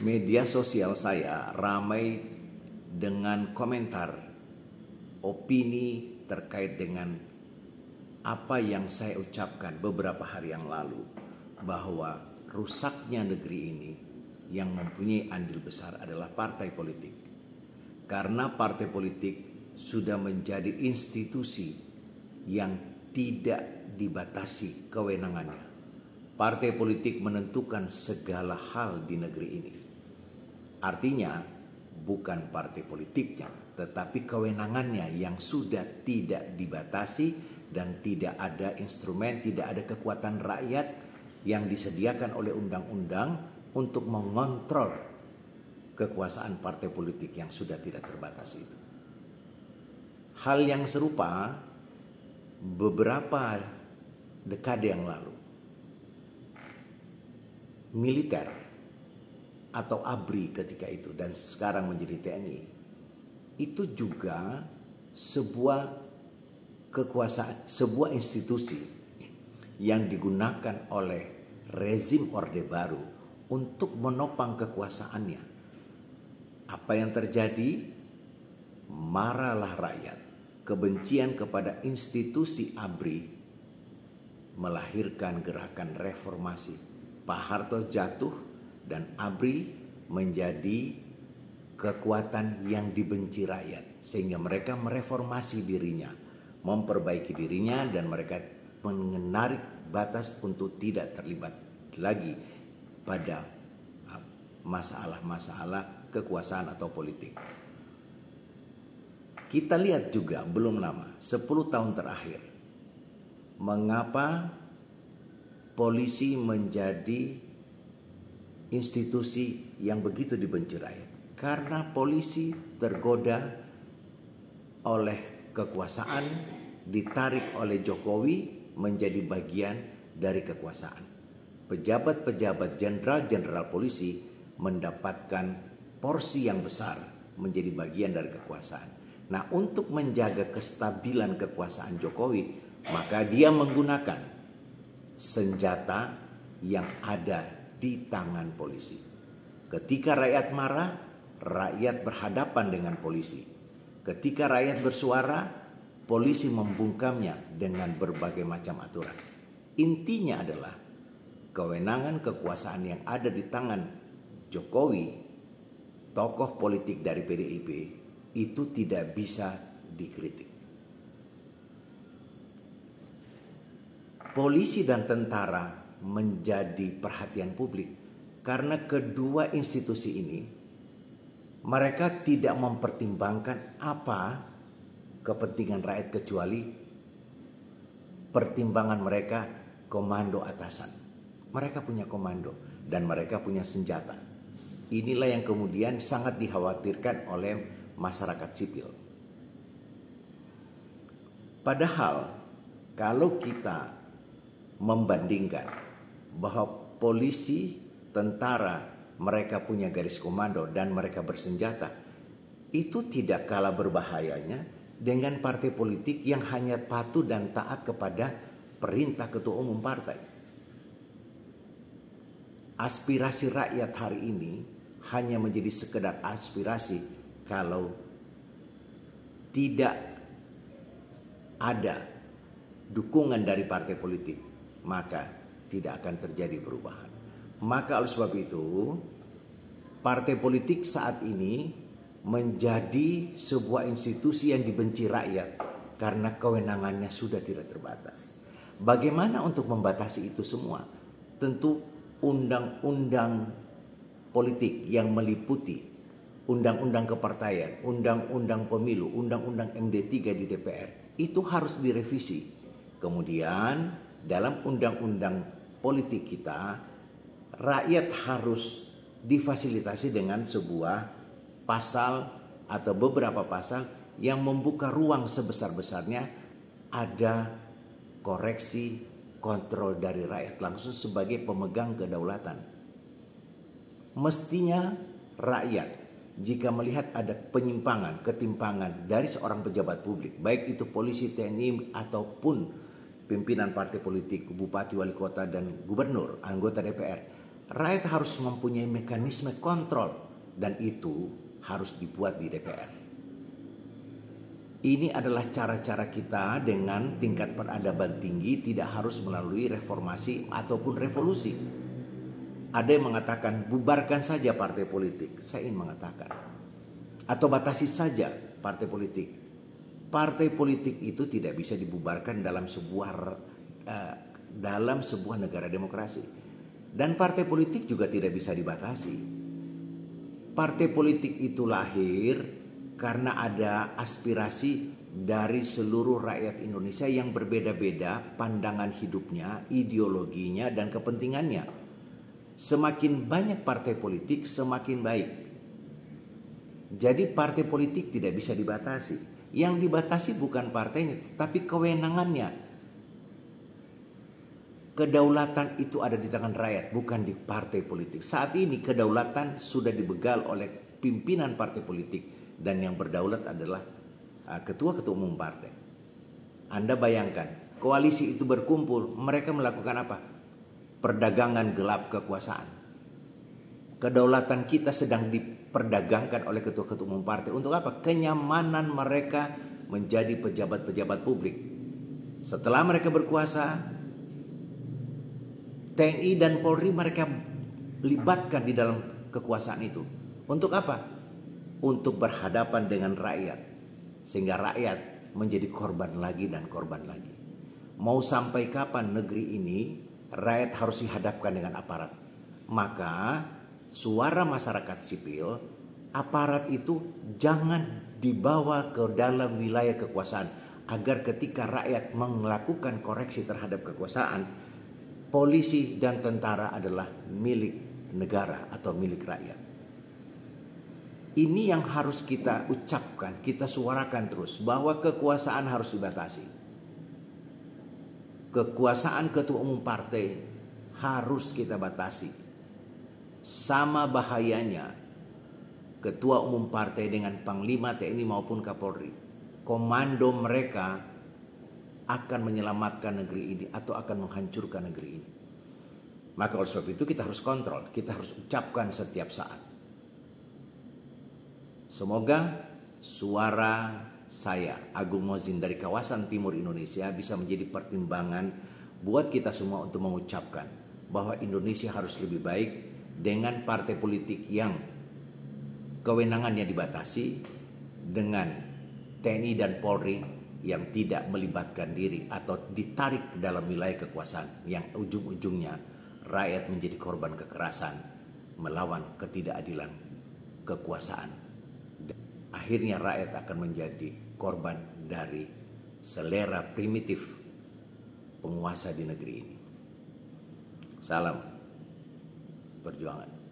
Media sosial saya ramai dengan komentar, opini terkait dengan apa yang saya ucapkan beberapa hari yang lalu, bahwa rusaknya negeri ini yang mempunyai andil besar adalah partai politik. Karena partai politik sudah menjadi institusi yang tidak dibatasi kewenangannya. Partai politik menentukan segala hal di negeri ini. Artinya bukan partai politiknya, tetapi kewenangannya yang sudah tidak dibatasi dan tidak ada instrumen, tidak ada kekuatan rakyat yang disediakan oleh undang-undang untuk mengontrol kekuasaan partai politik yang sudah tidak terbatas itu. Hal yang serupa beberapa dekade yang lalu, militer atau ABRI ketika itu dan sekarang menjadi TNI, itu juga sebuah kekuasaan, sebuah institusi yang digunakan oleh rezim Orde Baru untuk menopang kekuasaannya. Apa yang terjadi? Marahlah rakyat. Kebencian kepada institusi ABRI melahirkan gerakan reformasi. Pak Harto jatuh dan ABRI menjadi kekuatan yang dibenci rakyat, sehingga mereka mereformasi dirinya, memperbaiki dirinya, dan mereka menarik batas untuk tidak terlibat lagi pada masalah-masalah kekuasaan atau politik. Kita lihat juga belum lama, 10 tahun terakhir, mengapa polisi menjadi institusi yang begitu dibenci rakyat. Karena polisi tergoda oleh kekuasaan, ditarik oleh Jokowi menjadi bagian dari kekuasaan. Pejabat-pejabat jenderal-jenderal polisi mendapatkan porsi yang besar menjadi bagian dari kekuasaan. Nah, untuk menjaga kestabilan kekuasaan Jokowi, maka dia menggunakan senjata yang ada di tangan polisi. Ketika rakyat marah, rakyat berhadapan dengan polisi. Ketika rakyat bersuara, polisi membungkamnya dengan berbagai macam aturan. Intinya adalah kewenangan kekuasaan yang ada di tangan Jokowi, tokoh politik dari PDIP, itu tidak bisa dikritik. Polisi dan tentara menjadi perhatian publik karena kedua institusi ini mereka tidak mempertimbangkan apa kepentingan rakyat kecuali pertimbangan mereka komando atasan. Mereka punya komando dan mereka punya senjata. Inilah yang kemudian sangat dikhawatirkan oleh masyarakat sipil. Padahal kalau kita membandingkan bahwa polisi, tentara, mereka punya garis komando dan mereka bersenjata, itu tidak kalah berbahayanya dengan partai politik yang hanya patuh dan taat kepada perintah ketua umum partai. Aspirasi rakyat hari ini hanya menjadi sekedar aspirasi kalau tidak ada dukungan dari partai politik, maka tidak akan terjadi perubahan. Maka oleh sebab itu, partai politik saat ini menjadi sebuah institusi yang dibenci rakyat karena kewenangannya sudah tidak terbatas. Bagaimana untuk membatasi itu semua? Tentu undang-undang politik yang meliputi undang-undang kepartaian, undang-undang pemilu, undang-undang MD3 di DPR itu harus direvisi. Kemudian dalam undang-undang politik kita, rakyat harus difasilitasi dengan sebuah pasal atau beberapa pasal yang membuka ruang sebesar-besarnya ada koreksi kontrol dari rakyat langsung sebagai pemegang kedaulatan. Mestinya rakyat jika melihat ada penyimpangan, ketimpangan dari seorang pejabat publik, baik itu polisi, TNI ataupun pimpinan partai politik, bupati, wali kota, dan gubernur, anggota DPR, rakyat harus mempunyai mekanisme kontrol dan itu harus dibuat di DPR. Ini adalah cara-cara kita dengan tingkat peradaban tinggi, tidak harus melalui reformasi ataupun revolusi. Ada yang mengatakan bubarkan saja partai politik. Saya ingin mengatakan atau batasi saja partai politik. Partai politik itu tidak bisa dibubarkan dalam sebuah negara demokrasi. Dan partai politik juga tidak bisa dibatasi. Partai politik itu lahir karena ada aspirasi dari seluruh rakyat Indonesia yang berbeda-beda pandangan hidupnya, ideologinya, dan kepentingannya. Semakin banyak partai politik, semakin baik. Jadi partai politik tidak bisa dibatasi. Yang dibatasi bukan partainya, tetapi kewenangannya. Kedaulatan itu ada di tangan rakyat, bukan di partai politik. Saat ini kedaulatan sudah dibegal oleh pimpinan partai politik. Dan yang berdaulat adalah ketua-ketua umum partai. Anda bayangkan, koalisi itu berkumpul, mereka melakukan apa? Perdagangan gelap kekuasaan. Kedaulatan kita sedang diperdagangkan oleh ketua-ketua umum partai. Untuk apa? Kenyamanan mereka menjadi pejabat-pejabat publik. Setelah mereka berkuasa, TNI dan Polri mereka libatkan di dalam kekuasaan itu. Untuk apa? Untuk berhadapan dengan rakyat, sehingga rakyat menjadi korban lagi dan korban lagi. Mau sampai kapan negeri ini rakyat harus dihadapkan dengan aparat? Maka suara masyarakat sipil, aparat itu jangan dibawa ke dalam wilayah kekuasaan, agar ketika rakyat melakukan koreksi terhadap kekuasaan, polisi dan tentara adalah milik negara atau milik rakyat. Ini yang harus kita ucapkan, kita suarakan terus, bahwa kekuasaan harus dibatasi. Kekuasaan ketua umum partai harus kita batasi. Sama bahayanya ketua umum partai dengan panglima TNI maupun Kapolri. Komando mereka akan menyelamatkan negeri ini atau akan menghancurkan negeri ini. Maka oleh sebab itu kita harus kontrol, kita harus ucapkan setiap saat. Semoga suara saya, Agung Mozin dari kawasan timur Indonesia, bisa menjadi pertimbangan buat kita semua untuk mengucapkan bahwa Indonesia harus lebih baik dengan partai politik yang kewenangannya dibatasi, dengan TNI dan Polri yang tidak melibatkan diri atau ditarik dalam wilayah kekuasaan yang ujung-ujungnya rakyat menjadi korban kekerasan melawan ketidakadilan kekuasaan. Akhirnya rakyat akan menjadi korban dari selera primitif penguasa di negeri ini. Salam perjuangan.